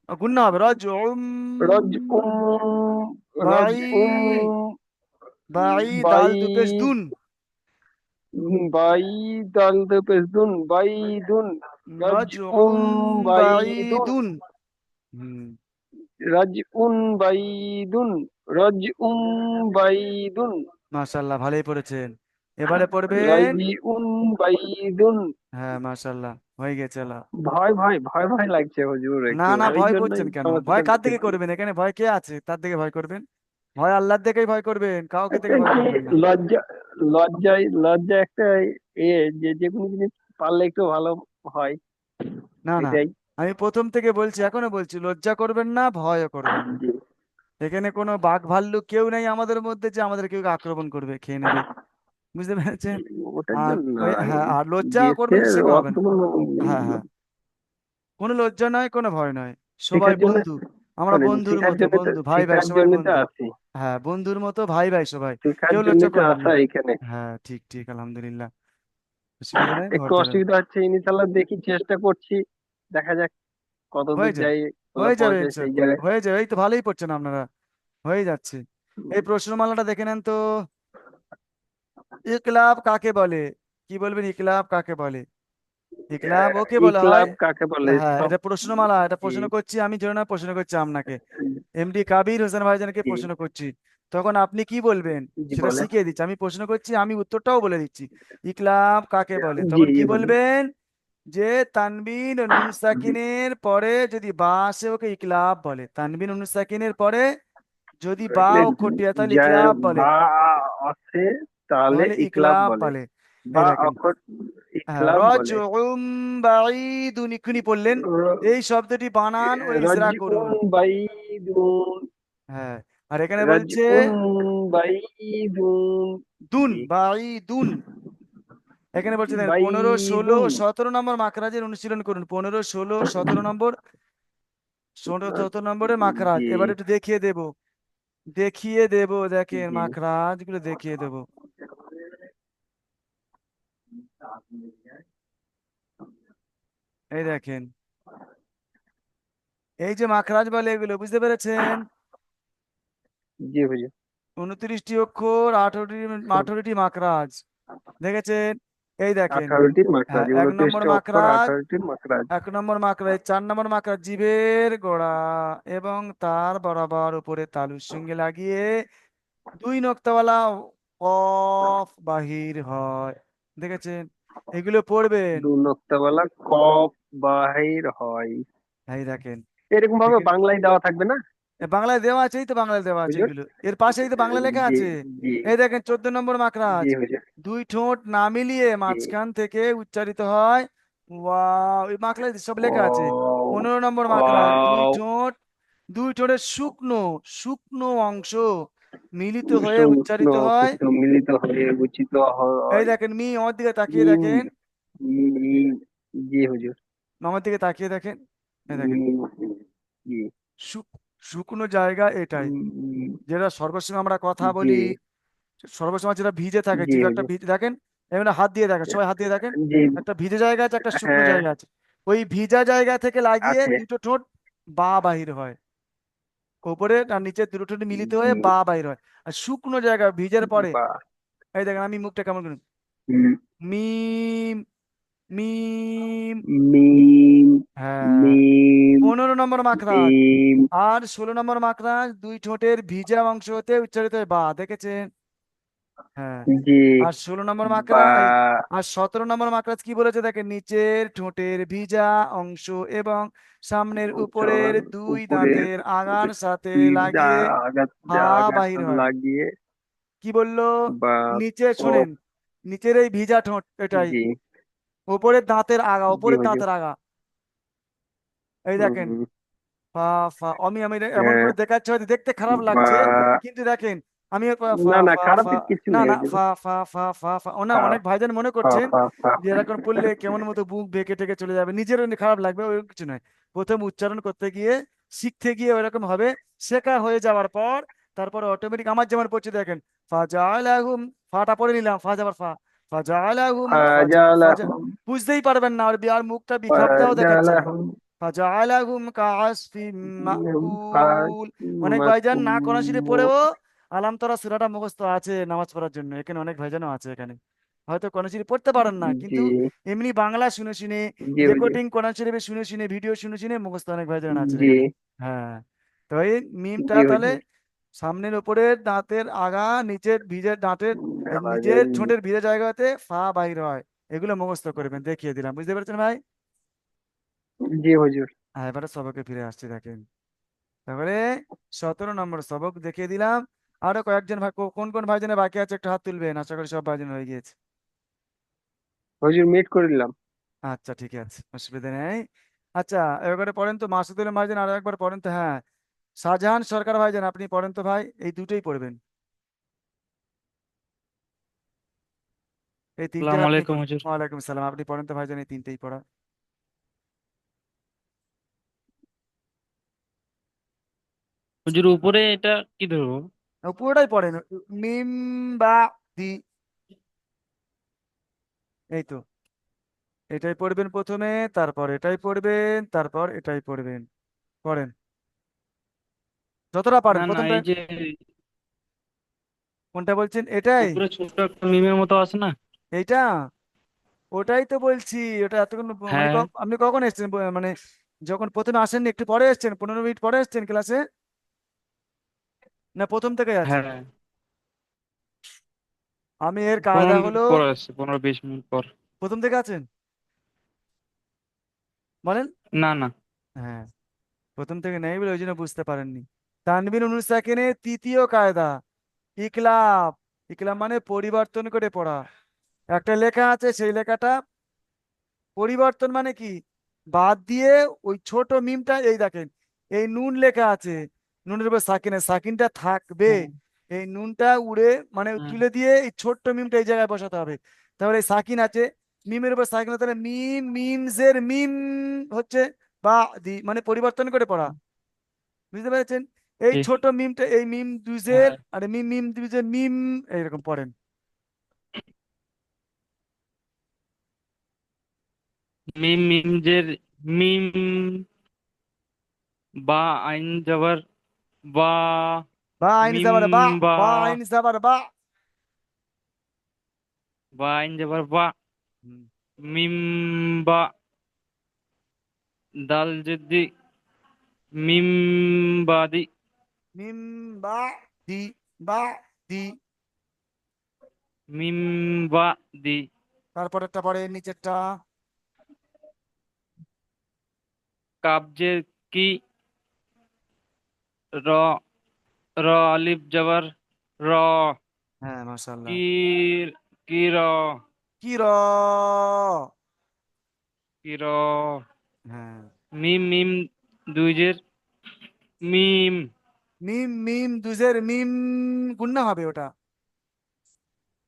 Speaker 1: গুন্না হবে, রজ
Speaker 6: রজ রজ
Speaker 1: বাই, বাই
Speaker 6: বাই
Speaker 1: দাল দুপেশ দুন,
Speaker 6: বাই দাল দে পেশ দুন বাই দুন রজ
Speaker 1: রজ
Speaker 6: বাই
Speaker 1: বাই
Speaker 6: দুন
Speaker 1: দুন। হুম,
Speaker 6: রজ বাই দুন রজ বাইদুন
Speaker 1: মাশাল্লাহ, ভালোই পড়েছেন। এবারে পড়বেন,
Speaker 6: রাজি বাইদুন।
Speaker 1: হ্যাঁ মাশাল্লাহ, হয়ে গেছে
Speaker 6: ভয় ভয় ভয় ভয় লাগছে হুজুর
Speaker 1: না
Speaker 6: একটু,
Speaker 1: না,
Speaker 6: এই
Speaker 1: ভয়
Speaker 6: জন্যই
Speaker 1: করছেন কেন? ভয়
Speaker 6: সমস্যাটা
Speaker 1: কার দিকে
Speaker 6: একটু
Speaker 1: করবেন? এখানে ভয় কে আছে তার দিকে ভয় করবেন? ভয় আল্লাহর দিকেই ভয় করবেন, কাউকে থেকে ভয় করবেন না।
Speaker 6: লজ্জা লজ্জা একটা যে যে কোনো জিনিস পারলে একটু ভালো হয়
Speaker 1: না না,
Speaker 6: এটাই।
Speaker 1: আমি প্রথম থেকে বলছি, এখনো বলছি, লজ্জা করবেন না, ভয়ও করবেন না।
Speaker 6: জি।
Speaker 1: এখানে কোনো বাঘ ভাল্লুক কেউ নেই আমাদের মধ্যে যে আমাদের কেউ আক্রমণ করবে, খেয়ে নেবে, বুঝতে পেরেছেন?
Speaker 6: ওটার
Speaker 1: আর
Speaker 6: জন্য
Speaker 1: ওই হ্যাঁ, আর লজ্জা করবেন
Speaker 6: দেশের
Speaker 1: কিসে, হবে
Speaker 6: অর্থ
Speaker 1: না। হ্যাঁ হ্যাঁ, কোনো লজ্জা নয়, কোনো ভয় নয়, সবাই
Speaker 2: শেখার জন্য,
Speaker 1: বন্ধু, আমরা
Speaker 2: শোনেন,
Speaker 1: বন্ধুর
Speaker 2: শেখার
Speaker 1: মতো,
Speaker 2: জন্য তো,
Speaker 1: বন্ধু ভাই ভাই
Speaker 2: শেখার
Speaker 1: সবাই
Speaker 2: জন্য তো
Speaker 1: বন্ধু।
Speaker 2: আছি,
Speaker 1: হ্যাঁ, বন্ধুর মতো, ভাই ভাই সবাই,
Speaker 2: শেখার
Speaker 1: কেউ
Speaker 2: জন্য
Speaker 1: লজ্জা
Speaker 2: তো
Speaker 1: করবেন
Speaker 2: আসা
Speaker 1: না।
Speaker 2: এখানে।
Speaker 1: হ্যাঁ, ঠিক ঠিক, আলহামদুলিল্লাহ, অসুবিধা নেই,
Speaker 2: একটু
Speaker 1: ভর্তি
Speaker 2: অসুবিধা হচ্ছে, ইনশাল্লাহ দেখি, চেষ্টা করছি, দেখা যাক
Speaker 1: হয়ে
Speaker 2: কতদূর
Speaker 1: যায়,
Speaker 2: যাই, বলে
Speaker 1: হয়ে যাবে
Speaker 2: পৌঁছে সেই
Speaker 1: ইনশাল্লাহ,
Speaker 2: জায়গায়।
Speaker 1: হয়ে যাবে, এই তো ভালোই পড়ছেন আপনারা, হয়ে যাচ্ছে।
Speaker 2: উম,
Speaker 1: এই প্রশ্নমালাটা দেখে নেন তো, ইকলাব কাকে বলে? কি বলবেন, ইকলাব কাকে বলে? ইকলাব ওকে বলা হয়।
Speaker 2: ইকলাব কাকে বলে
Speaker 1: হ্যাঁ,
Speaker 2: সব?
Speaker 1: এটা প্রশ্নমালা, এটা
Speaker 2: জি,
Speaker 1: প্রশ্ন করছি আমি, জন্য না প্রশ্ন করছি আপনাকে, এমডি কাবির হোসেন ভাইজানকে
Speaker 2: জি,
Speaker 1: প্রশ্ন করছি, তখন আপনি কি বলবেন
Speaker 2: জি
Speaker 1: সেটা
Speaker 2: বলে,
Speaker 1: শিখিয়ে দিচ্ছি। আমি প্রশ্ন করছি, আমি উত্তরটাও বলে দিচ্ছি। ইকলাব কাকে বলে,
Speaker 2: জি,
Speaker 1: তখন কি
Speaker 2: জি বলে।
Speaker 1: বলবেন? যে তানবিন ও নুন সাকিনের পরে যদি বা আসে ওকে ইকলাব বলে। তানবিন ও নুন সাকিনের পরে যদি বা
Speaker 2: এখানে
Speaker 1: অক্ষরটি হয় তাহলে
Speaker 2: যা
Speaker 1: ইকলাব বলে,
Speaker 2: বা আছে তাহলে
Speaker 1: তাহলে
Speaker 2: ইকলাব
Speaker 1: ইকলাব
Speaker 2: বলে,
Speaker 1: বলে। এই
Speaker 2: বা
Speaker 1: দেখেন,
Speaker 2: অক্ষর
Speaker 1: হ্যাঁ,
Speaker 2: ইকলাব বলে।
Speaker 1: রজউম বাঈদুন এক্ষুনি পড়লেন, এই শব্দটি বানান ও ইজরা করুন।
Speaker 2: রাজউন বাইদুন,
Speaker 1: হ্যাঁ, আর এখানে বলছে
Speaker 2: রাজউন বাইদুন,
Speaker 1: দুন,
Speaker 2: জি,
Speaker 1: বাঈদুন। এখানে বলছে দেখেন 15, 16
Speaker 2: বাইদুন,
Speaker 1: ও 17 নম্বর মাখরাজের অনুশীলন করুন। 15, 16, 17 নম্বর, 17 নম্বরে মাখরাজ,
Speaker 2: জি,
Speaker 1: এবার একটু দেখিয়ে দেব, দেখিয়ে দেব, দেখেন
Speaker 2: জি,
Speaker 1: মাখরাজ গুলো দেখিয়ে দেব। এই দেখেন, এই যে মাখরাজ বলে এগুলো, বুঝতে পেরেছেন?
Speaker 2: জি হুজুর।
Speaker 1: 29টি অক্ষর, 18টি মাখরাজ, দেখেছেন? এই দেখেন,
Speaker 2: 18টির মাখরাজ,
Speaker 1: হ্যাঁ,
Speaker 2: 29টি অক্ষর, 18টির মাখরাজ।
Speaker 1: 1 নম্বর মাকড়ায় 4 নম্বর মাকড়া জিভের গোড়া এবং তার বরাবর উপরে তালুর সঙ্গে লাগিয়ে 2 নোক্তাওয়ালা কফ বাহির হয়, দেখেছেন? এগুলো পড়বেন।
Speaker 2: দু নোক্তাওয়ালা কফ বাহির হয়।
Speaker 1: এই দেখেন,
Speaker 2: এরকম ভাবে
Speaker 1: দেখেন,
Speaker 2: বাংলায় দেওয়া থাকবে না
Speaker 1: এ বাংলায় দেওয়া আছে, এই তো বাংলায় দেওয়া আছে
Speaker 2: হুজুর?
Speaker 1: এগুলো, এর পাশেই তো বাংলা লেখা
Speaker 2: জি,
Speaker 1: আছে।
Speaker 2: জি,
Speaker 1: এই দেখেন, 14 নম্বর মাকড়াজ,
Speaker 2: জি হুজুর,
Speaker 1: 2 ঠোঁট না মিলিয়ে
Speaker 2: জি।
Speaker 1: মাঝখান থেকে উচ্চারিত হয় ওয়াও, এই মাকড়ায় সব লেখা আছে।
Speaker 2: ওয়াও,
Speaker 1: 15 নম্বর মাকড়াজ, দুই
Speaker 2: ওয়াও,
Speaker 1: ঠোঁট, 2 ঠোঁটের শুকনো শুকনো অংশ মিলিত হয়ে
Speaker 2: শুকনো,
Speaker 1: উচ্চারিত হয়।
Speaker 2: শুকনো মিলিত হয়ে উচিত
Speaker 1: এই
Speaker 2: হয়।
Speaker 1: দেখেন, আমার দিকে তাকিয়ে
Speaker 2: মিম,
Speaker 1: দেখেন,
Speaker 2: মিম, জি হুজুর,
Speaker 1: আমার দিকে তাকিয়ে দেখেন, এই দেখেন,
Speaker 2: মিম, জি,
Speaker 1: শুকনো জায়গা এটাই,
Speaker 2: মিম,
Speaker 1: যেটা সর্বসময় আমরা কথা
Speaker 2: জি,
Speaker 1: বলি, সর্বসময় যেটা ভিজে থাকে,
Speaker 2: জি
Speaker 1: জিভে একটা
Speaker 2: হুজুর,
Speaker 1: ভিজে দেখেন, এমনি হাত দিয়ে দেখেন, সবাই হাত দিয়ে দেখেন,
Speaker 2: জি,
Speaker 1: একটা ভিজে জায়গা আছে, একটা শুকনো
Speaker 2: হ্যাঁ,
Speaker 1: জায়গা আছে, ওই ভিজা জায়গা থেকে লাগিয়ে
Speaker 2: আছে,
Speaker 1: 2টো ঠোঁট বা বাহির হয়, ওপরে আর নিচে 2টো ঠোঁট মিলিত
Speaker 2: জি,
Speaker 1: হয়ে বা বাহির হয়। আর শুকনো জায়গা ভিজের পরে,
Speaker 2: বা,
Speaker 1: এই দেখেন আমি মুখটা কেমন করি,
Speaker 2: হুম,
Speaker 1: মিম, মিম।
Speaker 2: মিম,
Speaker 1: হ্যাঁ,
Speaker 2: মিম,
Speaker 1: 15 নম্বর মাখরাজ
Speaker 2: মিম,
Speaker 1: আর 16 নম্বর মাখরাজ 2 ঠোঁটের ভিজা অংশ হতে উচ্চারিত হয় বা, দেখেছেন? হ্যাঁ,
Speaker 2: জি,
Speaker 1: আর 16 নম্বর
Speaker 2: বা,
Speaker 1: মাকড়া আর 17 নম্বর মাকড়াজ কি বলেছে দেখেন, নিচের ঠোঁটের ভিজা অংশ এবং সামনের উপরের দুই
Speaker 2: উপরে
Speaker 1: দাঁতের আগার সাথে
Speaker 2: দুই
Speaker 1: লাগিয়ে
Speaker 2: আঘাত,
Speaker 1: হা
Speaker 2: আঘাত
Speaker 1: বাহির হয়।
Speaker 2: লাগিয়ে,
Speaker 1: কি বললো?
Speaker 2: বা,
Speaker 1: নিচে
Speaker 2: কফ,
Speaker 1: শোনেন, নিচের এই ভিজা ঠোঁট এটাই,
Speaker 2: জি,
Speaker 1: উপরের দাঁতের আগা,
Speaker 2: জি
Speaker 1: উপরের
Speaker 2: হুজুর,
Speaker 1: দাঁতের আগা, এই দেখেন,
Speaker 2: হুম,
Speaker 1: ফা ফা, আমি এটা এমন
Speaker 2: হ্যাঁ,
Speaker 1: করে দেখাচ্ছি, হয়তো দেখতে খারাপ
Speaker 2: বা,
Speaker 1: লাগছে, কিন্তু দেখেন, আমি ফা
Speaker 2: না না,
Speaker 1: ফা ফা,
Speaker 2: খারাপের কিছু
Speaker 1: না
Speaker 2: নেই
Speaker 1: না,
Speaker 2: হুজুর।
Speaker 1: ফা ফা ফা ফা ফা, ও না,
Speaker 2: ফা,
Speaker 1: অনেক ভাইজান মনে
Speaker 2: ফা,
Speaker 1: করছেন
Speaker 2: ফা, ফা,
Speaker 1: যে এরকম পড়লে কেমন মতো বুক বেঁকে টেকে চলে যাবে, নিজেরও খারাপ লাগবে, ওই কিছু নয়। প্রথম উচ্চারণ করতে গিয়ে, শিখতে গিয়ে ওইরকম হবে, শেখা হয়ে যাওয়ার পর তারপরে অটোমেটিক, আমার যেমন পড়ছে দেখেন, ফাজালাহুম, ফাটা পড়ে নিলাম, ফা যাবার ফা, ফাজালাহুম ফাজা ফাজা,
Speaker 2: ফাজালাহুম,
Speaker 1: বুঝতেই পারবেন না, আর মুখটা বিখাপটাও দেখাচ্ছে না।
Speaker 2: ফাজালাহুম,
Speaker 1: ফাজালাহুম কাআসফিম মাকুল। অনেক ভাইজান না কোরআন শরীফ
Speaker 2: মাকুল,
Speaker 1: পড়েও আলাম তরা সূরাটা মুখস্থ আছে নামাজ পড়ার জন্য, এখানে অনেক ভাইজানও আছে এখানে, হয়তো কোরআন শরীফ পড়তে পারেন না,
Speaker 2: জি,
Speaker 1: কিন্তু এমনি বাংলা শুনে শুনে,
Speaker 2: জি হুজুর,
Speaker 1: রেকর্ডিং কোরআন শরীফে শুনে শুনে, ভিডিও শুনে শুনে মুখস্থ অনেক ভাইজান আছে
Speaker 2: জি,
Speaker 1: এখানে। হ্যাঁ, তো এই মিমটা
Speaker 2: জি
Speaker 1: তাহলে
Speaker 2: হুজুর,
Speaker 1: সামনের উপরের দাঁতের আগা, নিচের ভিজের দাঁতের নিজের ঠোঁটের ভিজে জায়গাতে ফা বাহির হয়, এগুলো মুখস্থ করবেন, দেখিয়ে দিলাম, বুঝতে পেরেছেন ভাই?
Speaker 2: জি হুজুর,
Speaker 1: হ্যাঁ, এবারে সবকে ফিরে আসছি, দেখেন, তারপরে 17 নম্বর সবক দেখিয়ে দিলাম। আরো কয়েকজন ভাই, কোন কোন ভাইজানের বাকি আছে একটু হাত তুলবেন, আশা করি সব ভাইজান হয়ে গিয়েছে।
Speaker 2: হুজুর মিট করলাম।
Speaker 1: আচ্ছা, ঠিক আছে, অসুবিধা নেই। আচ্ছা, এবারে পড়েন তো মাসুদুল ভাইজান, আরো একবার পড়েন তো, হ্যাঁ, শাহজাহান সরকার ভাইজান আপনি পড়েন তো ভাই, এই দুটোই পড়বেন, এই তিনটে
Speaker 8: আসসালামু
Speaker 1: আপনি
Speaker 8: আলাইকুম
Speaker 1: পড়েন।
Speaker 8: হুজুর।
Speaker 1: ওয়ালাইকুম সালাম, আপনি পড়েন তো ভাইজান, এই তিনটেই পড়া।
Speaker 8: হুজুর উপরে এটা কি ধরবো?
Speaker 1: পুরোটাই পড়েন। মিম বা দি, এই তো, এটাই পড়বেন প্রথমে, তারপর এটাই পড়বেন, তারপর এটাই পড়বেন। পড়েন যতটা পারেন
Speaker 8: না না,
Speaker 1: প্রথমটা।
Speaker 8: এই যে
Speaker 1: কোনটা বলছেন? এটাই?
Speaker 8: উপরে ছোট্ট একটা মিমের মতো আছে না?
Speaker 1: এইটা? ওটাই তো বলছি। ওটা এতক্ষণ মানে
Speaker 8: হ্যাঁ
Speaker 1: আপনি কখন এসেছেন? মানে যখন প্রথমে আসেননি একটু পরে এসেছেন, 15 মিনিট পরে এসেছেন ক্লাসে, না প্রথম থেকেই আছেন?
Speaker 8: হ্যাঁ,
Speaker 1: আমি এর
Speaker 8: 15
Speaker 1: কায়দা
Speaker 8: মিনিট
Speaker 1: হলো,
Speaker 8: পর আসছে, 15-20 মিনিট পর।
Speaker 1: প্রথম থেকে আছেন বলেন।
Speaker 8: না না।
Speaker 1: হ্যাঁ, প্রথম থেকে নেই বলে ওই জন্য বুঝতে পারেননি। তানবিন অনুসাকিনে তৃতীয় কায়দা, ইকলাব। ইকলাব মানে পরিবর্তন করে পড়া। একটা লেখা আছে, সেই লেখাটা পরিবর্তন মানে কি, বাদ দিয়ে ওই ছোট মিমটা, এই দেখেন এই নুন লেখা আছে, নুনের উপর সাকিনে, সাকিনটা থাকবে,
Speaker 8: হুম,
Speaker 1: এই নুনটা উড়ে মানে
Speaker 8: হুম,
Speaker 1: তুলে দিয়ে এই ছোট্ট মিমটা এই জায়গায় বসাতে হবে। তাহলে এই সাকিন আছে, মিমের উপর সাকিন, তাহলে মিম, মিমজের মিম হচ্ছে বা দি, মানে পরিবর্তন করে পড়া। বুঝতে পেরেছেন? এই
Speaker 8: ঠিক।
Speaker 1: ছোট মিমটা, এই মিম দুজের,
Speaker 8: হ্যাঁ,
Speaker 1: আর মিম মিম দুজের মিম, এইরকম পড়েন।
Speaker 8: মিম মিমজের মিম, বা আইন যাবার বা,
Speaker 1: বা আইন
Speaker 8: মিম
Speaker 1: যাবার বা,
Speaker 8: বা,
Speaker 1: বা আইন যাবার বা।
Speaker 8: বা আইন যাবার বা,
Speaker 1: হুম।
Speaker 8: মিম বা, দাল জেদ্দি মিম বাদি,
Speaker 1: মিম বা দি, বা দি।
Speaker 8: মিম বা দি।
Speaker 1: তারপরেরটা পরে নিচেরটা।
Speaker 8: কাবজের কি, র, র আলিফ যাবার র,
Speaker 1: হ্যাঁ, মাশাআল্লাহ।
Speaker 8: কি, কি র,
Speaker 1: কি র।
Speaker 8: কি র।
Speaker 1: হ্যাঁ।
Speaker 8: মিম মিম দুইজের মিম,
Speaker 1: মিম মিম দুজের মিম, গুন্না হবে ওটা।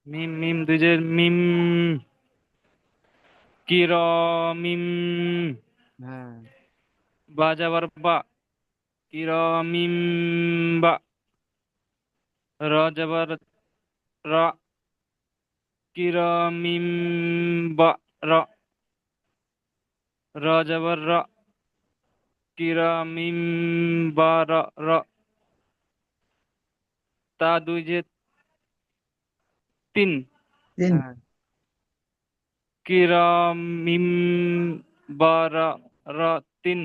Speaker 8: মিম মিম দুইজের মিম, কি র, মিম,
Speaker 1: হ্যাঁ।
Speaker 8: বা যাবার বা, কি র, মিম বা, র যাবার র, কি র, মিম বা, র, র যাবার র, কি র, মিম বা, র, র, তা দুই যে তিন,
Speaker 2: তিন।
Speaker 1: হ্যাঁ।
Speaker 8: কি র, মিম বা, র, র, তিন।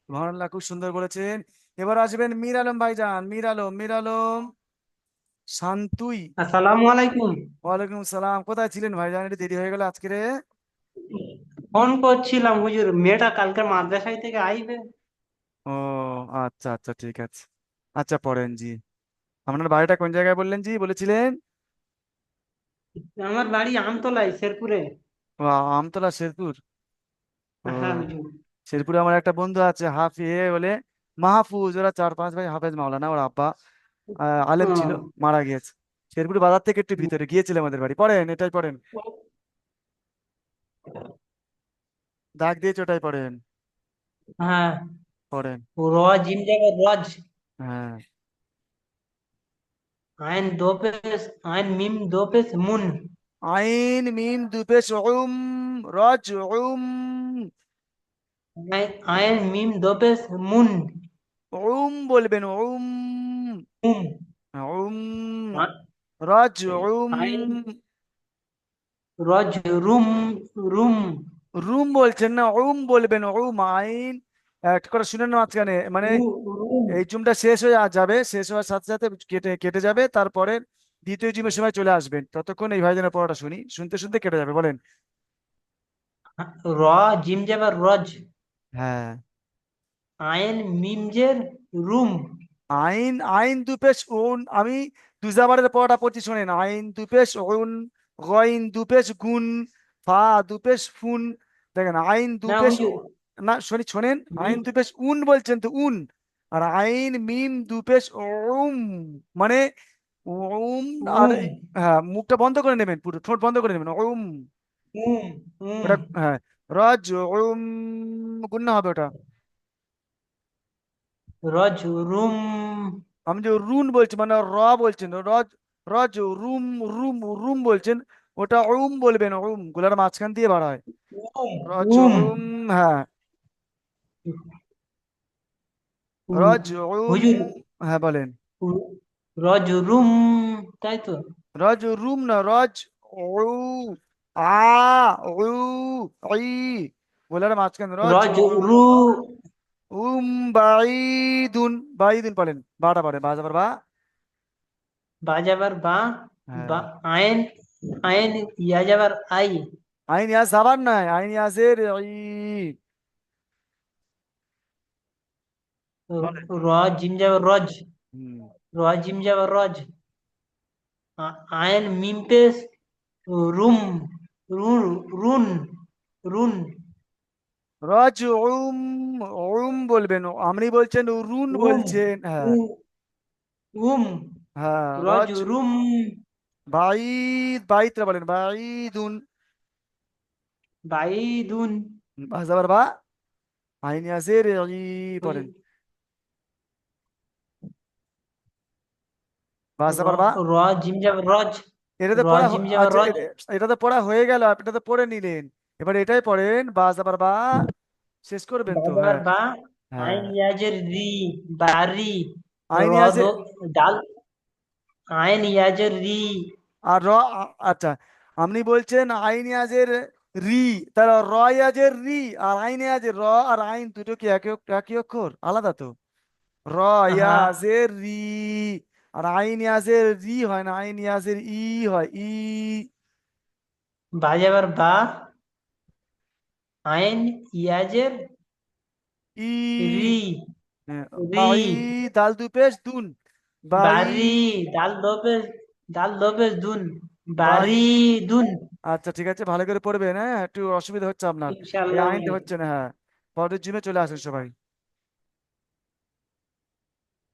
Speaker 1: সুবহানাল্লাহ, খুব সুন্দর বলেছেন। এবার আসবেন মীর আলম ভাইজান, মীর আলম, মীর আলম শান্তুই।
Speaker 9: আসসালামু আলাইকুম।
Speaker 1: ওয়ালাইকুম সালাম। কোথায় ছিলেন ভাইজান? একটু দেরি হয়ে গেল আজকে রে।
Speaker 9: ফোন করছিলাম হুজুর, মেয়েটা কালকে মাদ্রাসায় থেকে আইবে।
Speaker 1: ও আচ্ছা আচ্ছা, ঠিক আছে। আচ্ছা পড়েন জি। আপনার বাড়িটা কোন জায়গায় বললেন জি, বলেছিলেন?
Speaker 9: আমার বাড়ি আমতলায়, শেরপুরে।
Speaker 1: ও, আমতলা, শেরপুর। ও,
Speaker 9: হ্যাঁ হুজুর।
Speaker 1: শেরপুরে আমার একটা বন্ধু আছে, বলে মাহফুজ, ওরা 4-5 ভাই হাফেজ মাওলানা, ওর আব্বা আলেম ছিল,
Speaker 9: ও,
Speaker 1: মারা গিয়েছে। শেরপুর বাজার থেকে একটু ভিতরে গিয়েছিলাম আমাদের বাড়ি। পড়েন, এটাই পড়েন, দাগ দিয়েছে, ওটাই পড়েন।
Speaker 9: হ্যাঁ।
Speaker 1: পড়েন।
Speaker 9: র জিম জায়গায় রজ,
Speaker 1: হ্যাঁ।
Speaker 9: আইন দো পেশ, আইন মিম দো পেশ মুন,
Speaker 1: আইন মিম দুপেশ উম, রজ উম।
Speaker 9: আইন মিম দো পেশ মুন,
Speaker 1: বলবেন উম।
Speaker 9: উম,
Speaker 1: উম,
Speaker 9: আ-
Speaker 1: রজ উম।
Speaker 9: আইন রজ রুম, রুম,
Speaker 1: রুম বলছেন না, বলবেন আইন। একটা করে শুনেন মাঝখানে, মানে
Speaker 9: রুম।
Speaker 1: এই জুমটা শেষ হয়ে যাবে, শেষ হওয়ার সাথে সাথে কেটে কেটে যাবে, তারপরে দ্বিতীয় জুমের সময় চলে আসবেন। ততক্ষণ এই ভাইজানের পড়াটা শুনি, শুনতে শুনতে কেটে যাবে। বলেন।
Speaker 9: র জিম যাবার রজ,
Speaker 1: হ্যাঁ।
Speaker 9: আইন মিম জের রুম,
Speaker 1: আইন, আইন দুপেশ উন, আমি দুজাবারের পড়াটা পড়ছি শোনেন। আইন দুপেশ উন, গইন দুপেশ গুন, ফা দুপেশ ফুন। দেখেন আইন
Speaker 9: না
Speaker 1: দুপেশ
Speaker 9: হুজুর।
Speaker 1: না, শোনেন, আইন
Speaker 9: মিম,
Speaker 1: দুপেশ উন বলছেন তো উন, আর আইন মিম দুপেশ উম, মানে উম। আর
Speaker 9: উম,
Speaker 1: হ্যাঁ, মুখটা বন্ধ করে নেবেন, পুরো ঠোঁট বন্ধ করে নেবেন উম।
Speaker 9: উম, উম।
Speaker 1: ওটা হ্যাঁ, রজ উম, গুন্না হবে ওটা।
Speaker 9: রজ রুম
Speaker 1: আমি যে রুন বলছি মানে বলছেন রজ রজ রুম রুম রুম বলছেন, ওটা বলবেন, গুলার মাঝখান দিয়ে বার হয়। রজ
Speaker 9: উম
Speaker 1: উম, হ্যাঁ
Speaker 9: উম,
Speaker 1: রজ
Speaker 9: হুজুর
Speaker 1: হ্যাঁ বলেন।
Speaker 9: রজ রুম, তাই তো?
Speaker 1: রজ রুম না, রজ উ আ উ ই, গুলার মাঝখান রজ
Speaker 9: রজ রু
Speaker 1: উম বাইদুন, বাইদুন বলেন, বাটা পড়ে বা যাবার বা।
Speaker 9: বাজাবার বা, বা
Speaker 1: হ্যাঁ
Speaker 9: আইন, আইন ইয়া যাবার আই,
Speaker 1: আইন ইয়াস যাবার নাই, আইন ইয়াসের ই বলেন।
Speaker 9: র জিম যাবার রজ,
Speaker 1: হুম।
Speaker 9: র জিম যাবার রজ, আইন মিম পেশ রুম, রুন রুন রুন
Speaker 1: রজ বলবেন, আপনি বলছেন রুন
Speaker 9: উম
Speaker 1: বলছেন, হ্যাঁ।
Speaker 9: উ- উম
Speaker 1: হ্যাঁ
Speaker 9: রজ
Speaker 1: রজ
Speaker 9: রুম
Speaker 1: বাইতরা বলেন বাইদুন,
Speaker 9: বাইদুন,
Speaker 1: বা যাবার বা আইন ইয়াসের ই পড়েন, বা
Speaker 9: র
Speaker 1: যাবার বা।
Speaker 9: র জিম যাবার রজ,
Speaker 1: এটা তো
Speaker 9: র
Speaker 1: পড়া
Speaker 9: জিম যাবার
Speaker 1: আচ্ছা
Speaker 9: রজ,
Speaker 1: এটা তো পড়া হয়ে গেল, আপনি এটা তো পড়ে নিলেন, এবার এটাই পড়েন বা যাবার বা, শেষ করবেন তো,
Speaker 9: বাজাবার
Speaker 1: হ্যাঁ।
Speaker 9: বা,
Speaker 1: হ্যাঁ
Speaker 9: আইন ইয়াজের রি, বাড়ি,
Speaker 1: আইন
Speaker 9: র
Speaker 1: ইয়াজে
Speaker 9: ডাল, আইন ইয়াজের রি,
Speaker 1: আর আচ্ছা, আপনি বলছেন আইন ইয়াজের রি, তাহলে র ইয়াজের রি আর আইন ইয়াজের আর আইন দুটো কি একই একই অক্ষর, আলাদা তো। র
Speaker 9: হ্যাঁ
Speaker 1: ইয়াজের রি আর আইন ইয়াজের রি হয় না, আইন ইয়াজের হয় ই।
Speaker 9: বাজাবার বা, আইন ইয়াজের
Speaker 1: ই
Speaker 9: রি,
Speaker 1: হ্যাঁ,
Speaker 9: রি,
Speaker 1: বাই দাল দু পেশ দুন, বাই
Speaker 9: বাড়ি, ডাল দপেস, ডাল দপেস দুন,
Speaker 1: বাই।
Speaker 9: বাড়ি দুন,
Speaker 1: আচ্ছা ঠিক আছে, ভালো করে পড়বেন, হ্যাঁ, একটু অসুবিধা হচ্ছে আপনার, এই
Speaker 9: ইনশাআল্লাহ
Speaker 1: আইনটা
Speaker 9: হুজুর।
Speaker 1: হচ্ছে না, হ্যাঁ। পরের জিমে চলে আসেন সবাই।